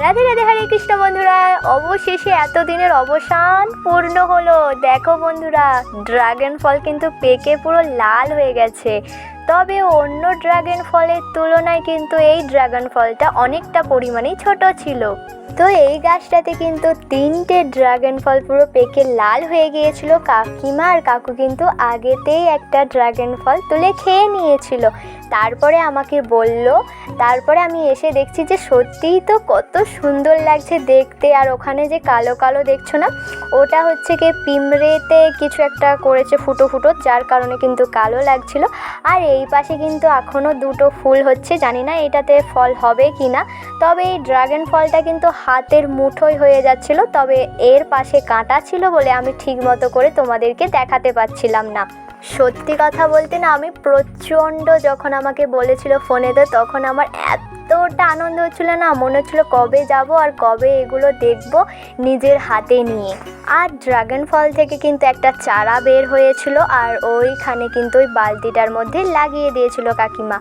রাধে রাধে, হরে কৃষ্ণ বন্ধুরা। অবশেষে এতদিনের অবসান পূর্ণ হলো। দেখো বন্ধুরা, ড্রাগন ফল কিন্তু পেকে পুরো লাল হয়ে গেছে। তবে অন্য ড্রাগন ফলের তুলনায় কিন্তু এই ড্রাগন ফলটা অনেকটা পরিমাণেই ছোট ছিল। তো এই গাছটাতে কিন্তু 3টে ড্রাগন ফল পুরো পেকে লাল হয়ে গিয়েছিল। কাকিমা আর কাকু কিন্তু আগেতেই একটা ড্রাগন ফল তুলে খেয়ে নিয়েছিল। তারপরে আমাকে বলল, তারপরে আমি এসে দেখছি যে সত্যিই তো কত সুন্দর লাগছে দেখতে। আর ওখানে যে কালো কালো দেখছো না, ওটা হচ্ছে কি পিঁমড়েতে কিছু একটা করেছে ফুটো ফুটো, যার কারণে কিন্তু কালো লাগছিল। আর এই পাশে কিন্তু এখনও 2টো ফুল হচ্ছে, জানি না এটাতে ফল হবে কি না। তবে এই ড্রাগন ফলটা কিন্তু হাতের মুঠোয় হয়ে যাচ্ছিল। তবে এর পাশে কাঁটা ছিল বলে আমি ঠিক মতো করে তোমাদেরকে দেখাতে পারছিলাম না। সত্যি কথা বলতে না, আমি প্রচণ্ড যখন আমাকে বলেছিল ফোনেতে, তখন আমার এতটা আনন্দ হচ্ছিল না, মনে হচ্ছিলো কবে যাব আর কবে এগুলো দেখব নিজের হাতে নিয়ে। আর ড্রাগন ফল থেকে কিন্তু একটা চারা বের হয়েছিল, আর ওইখানে কিন্তু ওই বালতিটার মধ্যে লাগিয়ে দিয়েছিল কাকিমা।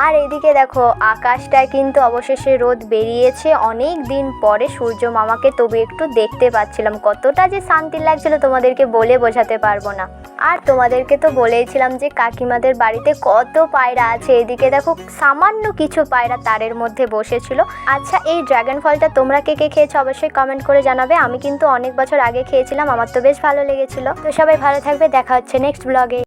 আর এদিকে দেখো, আকাশটায় কিন্তু অবশেষে রোদ বেরিয়েছে অনেক দিন পরে সূর্য মামাকে, তবু একটু দেখতে পাচ্ছিলাম। কতটা যে শান্তি লাগছিল তোমাদেরকে বলে বোঝাতে পারবো না। আর তোমাদেরকে তো বলেইছিলাম যে কাকিমাদের বাড়িতে কত পায়রা আছে। এদিকে দেখো, সামান্য কিছু পায়রা তারের মধ্যে বসেছিল। আচ্ছা, এই ড্রাগন ফলটা তোমরা কে কে খেয়েছো অবশ্যই কমেন্ট করে জানাবে। আমি কিন্তু অনেক বছর আগে খেয়েছিলাম, আমার তো বেশ ভালো লেগেছিল। তো সবাই ভালো থাকবে, দেখা হচ্ছে নেক্সট ব্লগে।